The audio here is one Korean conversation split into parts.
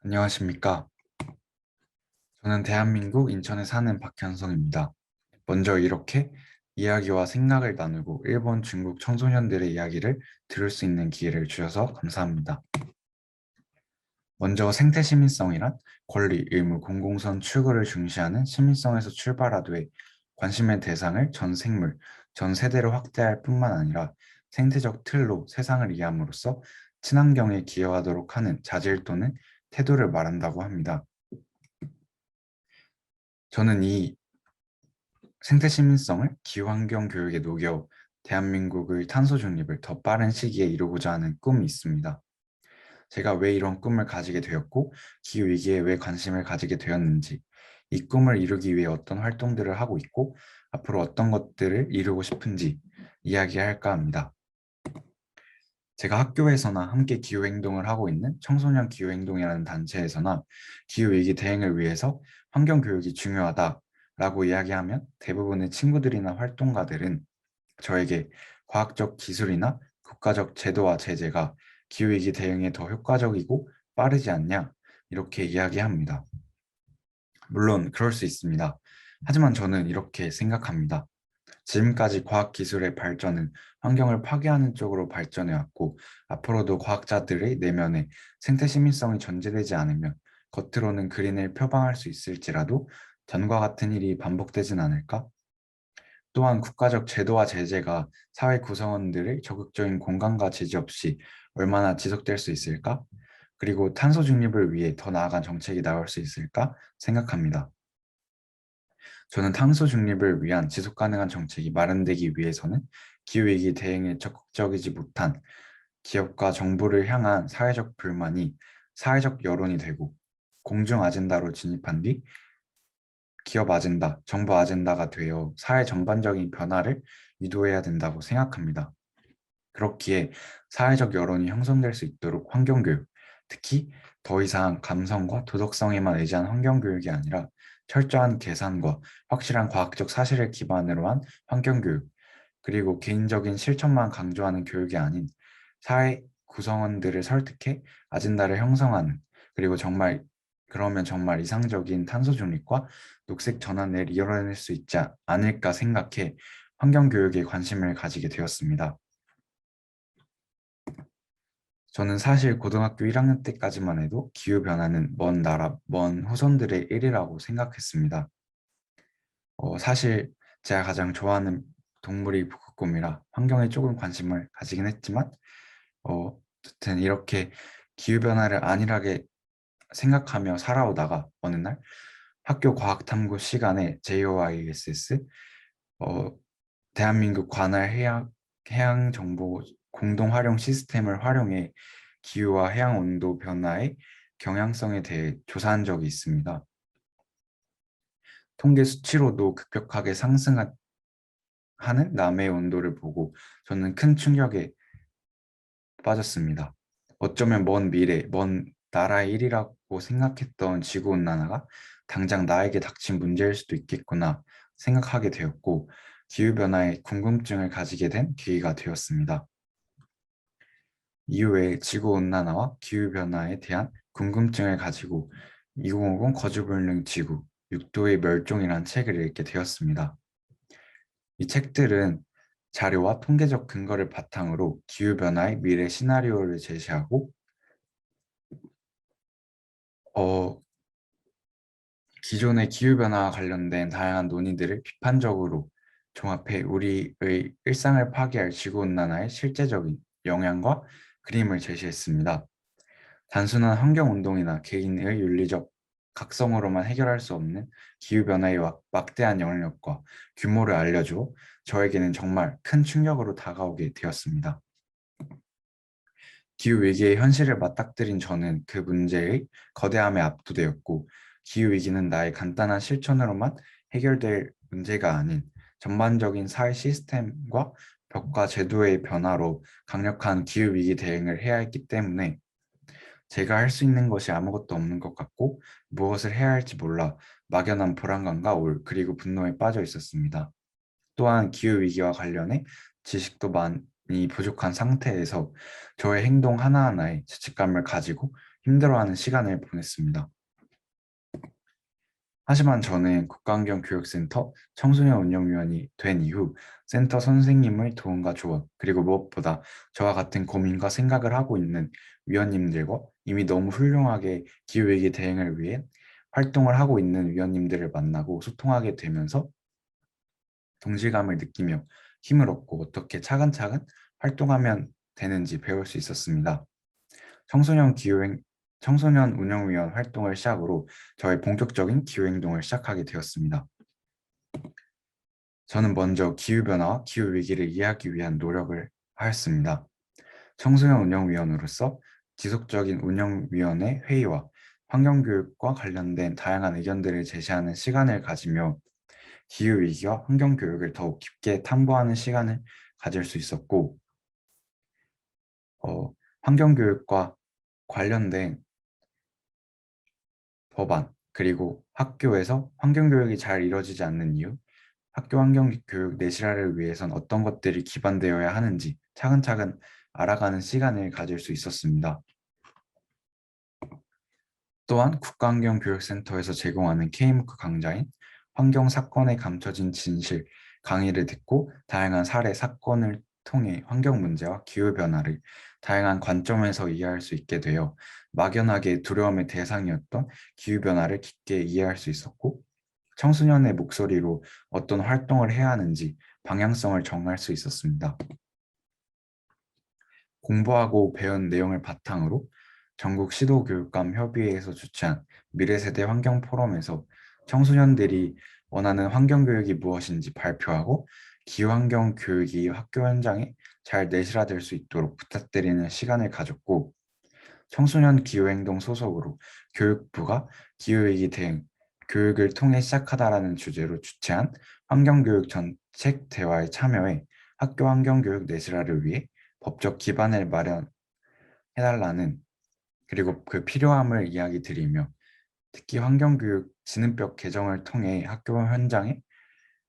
안녕하십니까. 저는 대한민국 인천에 사는 박현성입니다. 먼저 이렇게 이야기와 생각을 나누고 일본, 중국 청소년들의 이야기를 들을 수 있는 기회를 주셔서 감사합니다. 먼저 생태 시민성이란 권리, 의무, 공공선 추구를 중시하는 시민성에서 출발하되 관심의 대상을 전 생물, 전 세대로 확대할 뿐만 아니라 생태적 틀로 세상을 이해함으로써 친환경에 기여하도록 하는 자질 또는 태도를 말한다고 합니다. 저는 이 생태 시민성을 기후환경 교육에 녹여 대한민국의 탄소 중립을 더 빠른 시기에 이루고자 하는 꿈이 있습니다. 제가 왜 이런 꿈을 가지게 되었고 기후위기에 왜 관심을 가지게 되었는지, 이 꿈을 이루기 위해 어떤 활동들을 하고 있고 앞으로 어떤 것들을 이루고 싶은지 이야기할까 합니다. 제가 학교에서나 함께 기후행동을 하고 있는 청소년 기후행동이라는 단체에서나 기후위기 대응을 위해서 환경교육이 중요하다라고 이야기하면 대부분의 친구들이나 활동가들은 저에게 과학적 기술이나 국가적 제도와 제재가 기후위기 대응에 더 효과적이고 빠르지 않냐 이렇게 이야기합니다. 물론 그럴 수 있습니다. 하지만 저는 이렇게 생각합니다. 지금까지 과학기술의 발전은 환경을 파괴하는 쪽으로 발전해왔고 앞으로도 과학자들의 내면에 생태 시민성이 전제되지 않으면 겉으로는 그린을 표방할 수 있을지라도 전과 같은 일이 반복되진 않을까? 또한 국가적 제도와 제재가 사회 구성원들의 적극적인 공감과 지지 없이 얼마나 지속될 수 있을까? 그리고 탄소 중립을 위해 더 나아간 정책이 나올 수 있을까 생각합니다. 저는 탄소 중립을 위한 지속 가능한 정책이 마련되기 위해서는 기후위기 대응에 적극적이지 못한 기업과 정부를 향한 사회적 불만이 사회적 여론이 되고 공중 아젠다로 진입한 뒤 기업 아젠다, 정부 아젠다가 되어 사회 전반적인 변화를 유도해야 된다고 생각합니다. 그렇기에 사회적 여론이 형성될 수 있도록 환경교육, 특히 더 이상 감성과 도덕성에만 의지한 환경교육이 아니라 철저한 계산과 확실한 과학적 사실을 기반으로 한 환경교육, 그리고 개인적인 실천만 강조하는 교육이 아닌 사회 구성원들을 설득해 아젠다를 형성하는, 그리고 그러면 정말 이상적인 탄소 중립과 녹색 전환을 이뤄낼 수 있지 않을까 생각해 환경교육에 관심을 가지게 되었습니다. 저는 사실 고등학교 1학년 때까지만 해도 기후변화는 먼 나라, 먼 후손들의 일이라고 생각했습니다. 사실 제가 가장 좋아하는 동물이 북극곰이라 환경에 조금 관심을 가지긴 했지만 어쨌든 이렇게 기후변화를 안일하게 생각하며 살아오다가 어느 날 학교 과학탐구 시간에 JOISS 어, 대한민국 관할 해양 정보 공동 활용 시스템을 활용해 기후와 해양 온도 변화의 경향성에 대해 조사한 적이 있습니다. 통계 수치로도 급격하게 상승하는 남해의 온도를 보고 저는 큰 충격에 빠졌습니다. 어쩌면 먼 미래, 먼 나라의 일이라고 생각했던 지구온난화가 당장 나에게 닥친 문제일 수도 있겠구나 생각하게 되었고 기후변화에 궁금증을 가지게 된 계기가 되었습니다. 이후에 지구온난화와 기후변화에 대한 궁금증을 가지고 2050 거주불능 지구 6도의 멸종이라는 책을 읽게 되었습니다. 이 책들은 자료와 통계적 근거를 바탕으로 기후변화의 미래 시나리오를 제시하고 어, 기존의 기후변화와 관련된 다양한 논의들을 비판적으로 종합해 우리의 일상을 파괴할 지구온난화의 실제적인 영향과 그림을 제시했습니다. 단순한 환경운동이나 개인의 윤리적 각성으로만 해결할 수 없는 기후변화의 막대한 영향력과 규모를 알려주어 저에게는 정말 큰 충격으로 다가오게 되었습니다. 기후위기의 현실을 맞닥뜨린 저는 그 문제의 거대함에 압도되었고 기후위기는 나의 간단한 실천으로만 해결될 문제가 아닌 전반적인 사회 시스템과 벽과 제도의 변화로 강력한 기후위기 대응을 해야 했기 때문에 제가 할 수 있는 것이 아무것도 없는 것 같고 무엇을 해야 할지 몰라 막연한 불안감과 그리고 분노에 빠져 있었습니다. 또한 기후위기와 관련해 지식도 많이 부족한 상태에서 저의 행동 하나하나에 죄책감을 가지고 힘들어하는 시간을 보냈습니다. 하지만 저는 국가환경교육센터 청소년 운영위원이 된 이후 센터 선생님의 도움과 조언, 그리고 무엇보다 저와 같은 고민과 생각을 하고 있는 위원님들과 이미 너무 훌륭하게 기후위기 대응을 위해 활동을 하고 있는 위원님들을 만나고 소통하게 되면서 동질감을 느끼며 힘을 얻고 어떻게 차근차근 활동하면 되는지 배울 수 있었습니다. 청소년 기후행 청소년 운영위원 활동을 시작으로 저의 본격적인 기후행동을 시작하게 되었습니다. 저는 먼저 기후변화와 기후위기를 이해하기 위한 노력을 하였습니다. 청소년 운영위원으로서 지속적인 운영위원회 회의와 환경교육과 관련된 다양한 의견들을 제시하는 시간을 가지며 기후위기와 환경교육을 더욱 깊게 탐구하는 시간을 가질 수 있었고, 환경교육과 관련된 법안, 그리고 학교에서 환경교육이 잘 이루어지지 않는 이유, 학교 환경교육 내실화를 위해선 어떤 것들이 기반되어야 하는지 차근차근 알아가는 시간을 가질 수 있었습니다. 또한 국가환경교육센터에서 제공하는 K무크 강좌인 환경사건에 감춰진 진실 강의를 듣고 다양한 사례 사건을 통해 환경 문제와 기후변화를 다양한 관점에서 이해할 수 있게 되어 막연하게 두려움의 대상이었던 기후변화를 깊게 이해할 수 있었고, 청소년의 목소리로 어떤 활동을 해야 하는지 방향성을 정할 수 있었습니다. 공부하고 배운 내용을 바탕으로 전국 시도교육감 협의회에서 주최한 미래세대 환경포럼에서 청소년들이 원하는 환경교육이 무엇인지 발표하고 기후환경 교육이 학교 현장에 잘 내실화될 수 있도록 부탁드리는 시간을 가졌고, 청소년 기후행동 소속으로 교육부가 기후위기 대응 교육을 통해 시작하다라는 주제로 주최한 환경교육 정책 대화에 참여해 학교 환경교육 내실화를 위해 법적 기반을 마련해달라는, 그리고 그 필요함을 이야기 드리며 특히 환경교육 지능법 개정을 통해 학교 현장에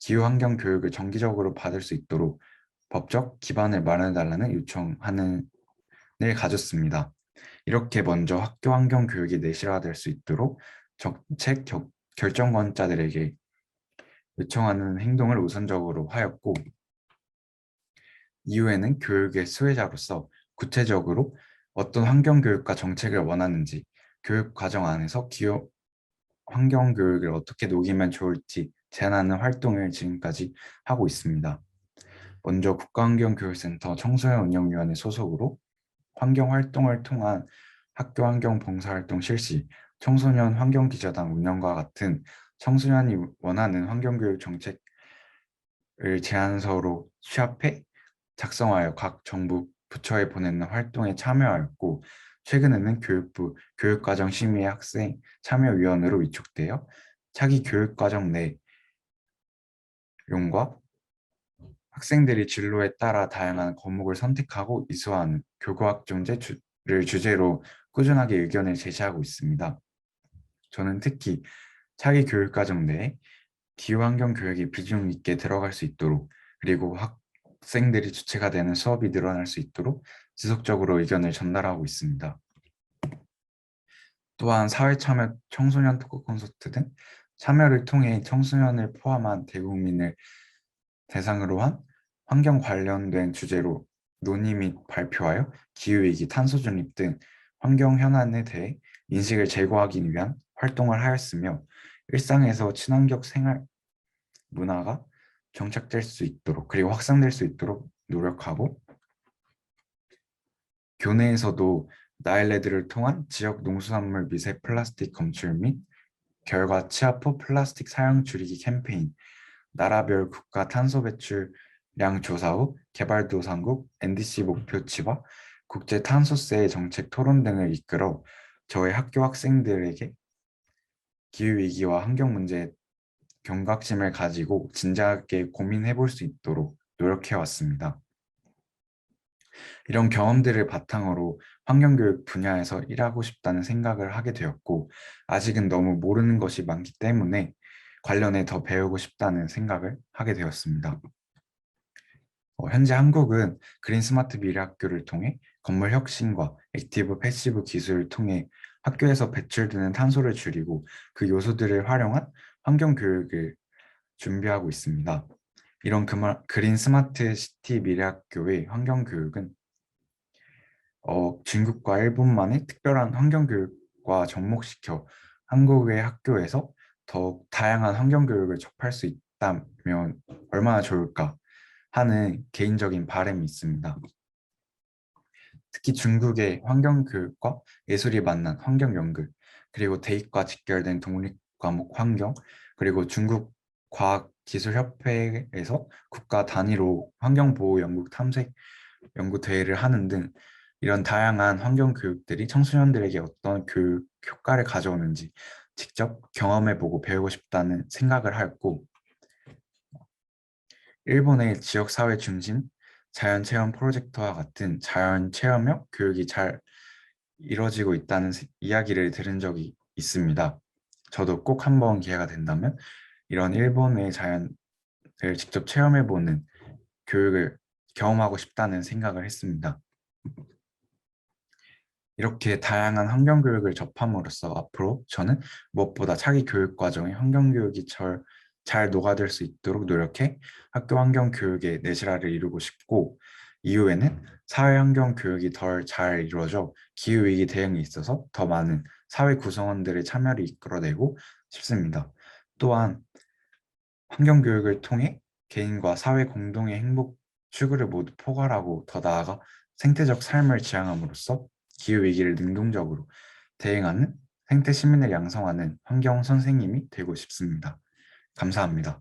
기후환경 교육을 정기적으로 받을 수 있도록 법적 기반을 마련해달라는 요청하는 을 가졌습니다. 이렇게 먼저 학교 환경 교육이 내실화될 수 있도록 정책 결정권자들에게 요청하는 행동을 우선적으로 하였고, 이후에는 교육의 수혜자로서 구체적으로 어떤 환경교육과 정책을 원하는지, 교육 과정 안에서 기후 환경교육을 어떻게 녹이면 좋을지 제안하는 활동을 지금까지 하고 있습니다. 먼저 국가환경교육센터 청소년운영위원회 소속으로 환경활동을 통한 학교 환경봉사활동 실시, 청소년 환경기자단 운영과 같은 청소년이 원하는 환경교육 정책을 제안서로 취합해 작성하여 각 정부 부처에 보내는 활동에 참여하였고, 최근에는 교육부 교육과정심의 학생 참여위원으로 위촉되어 차기 교육과정 내용과 학생들이 진로에 따라 다양한 과목을 선택하고 이수하는 교과학정제를 주제로 꾸준하게 의견을 제시하고 있습니다. 저는 특히 차기 교육과정 내에 기후환경 교육이 비중 있게 들어갈 수 있도록, 그리고 학생들이 주체가 되는 수업이 늘어날 수 있도록 지속적으로 의견을 전달하고 있습니다. 또한 사회참여 청소년 토크 콘서트 등 참여를 통해 청소년을 포함한 대국민을 대상으로 한 환경 관련된 주제로 논의 및 발표하여 기후위기, 탄소중립 등 환경 현안에 대해 인식을 제고하기 위한 활동을 하였으며, 일상에서 친환경 생활 문화가 정착될 수 있도록, 그리고 확산될 수 있도록 노력하고, 교내에서도 나일레드를 통한 지역 농수산물 미세 플라스틱 검출 및 결과 취합 후 플라스틱 사용 줄이기 캠페인, 나라별 국가 탄소 배출량 조사 후 개발도상국 NDC 목표치와 국제 탄소세 정책 토론 등을 이끌어 저희 학교 학생들에게 기후위기와 환경 문제에 경각심을 가지고 진지하게 고민해 볼 수 있도록 노력해 왔습니다. 이런 경험들을 바탕으로 환경교육 분야에서 일하고 싶다는 생각을 하게 되었고, 아직은 너무 모르는 것이 많기 때문에 관련해 더 배우고 싶다는 생각을 하게 되었습니다. 현재 한국은 그린 스마트 미래학교를 통해 건물 혁신과 액티브 패시브 기술을 통해 학교에서 배출되는 탄소를 줄이고 그 요소들을 활용한 환경 교육을 준비하고 있습니다. 이런 그린 스마트 시티 미래학교의 환경 교육은 중국과 일본만의 특별한 환경 교육과 접목시켜 한국의 학교에서 더욱 다양한 환경 교육을 접할 수 있다면 얼마나 좋을까 하는 개인적인 바람이 있습니다. 특히 중국의 환경 교육과 예술이 만난 환경 연극, 그리고 대입과 직결된 독립 과목 환경, 그리고 중국 과학기술협회에서 국가 단위로 환경보호 연구 탐색 연구 대회를 하는 등 이런 다양한 환경 교육들이 청소년들에게 어떤 교육 효과를 가져오는지 직접 경험해보고 배우고 싶다는 생각을 하였고, 일본의 지역사회 중심 자연체험 프로젝트와 같은 자연체험형 교육이 잘 이루어지고 있다는 이야기를 들은 적이 있습니다. 저도 꼭 한번 기회가 된다면 이런 일본의 자연을 직접 체험해보는 교육을 경험하고 싶다는 생각을 했습니다. 이렇게 다양한 환경교육을 접함으로써 앞으로 저는 무엇보다 차기 교육 과정에 환경교육이 잘 녹아들 수 있도록 노력해 학교 환경교육의 내실화를 이루고 싶고, 이후에는 사회환경교육이 덜 잘 이루어져 기후위기 대응에 있어서 더 많은 사회 구성원들의 참여를 이끌어내고 싶습니다. 또한 환경교육을 통해 개인과 사회 공동의 행복 추구를 모두 포괄하고 더 나아가 생태적 삶을 지향함으로써 기후위기를 능동적으로 대응하는 생태 시민을 양성하는 환경 선생님이 되고 싶습니다. 감사합니다.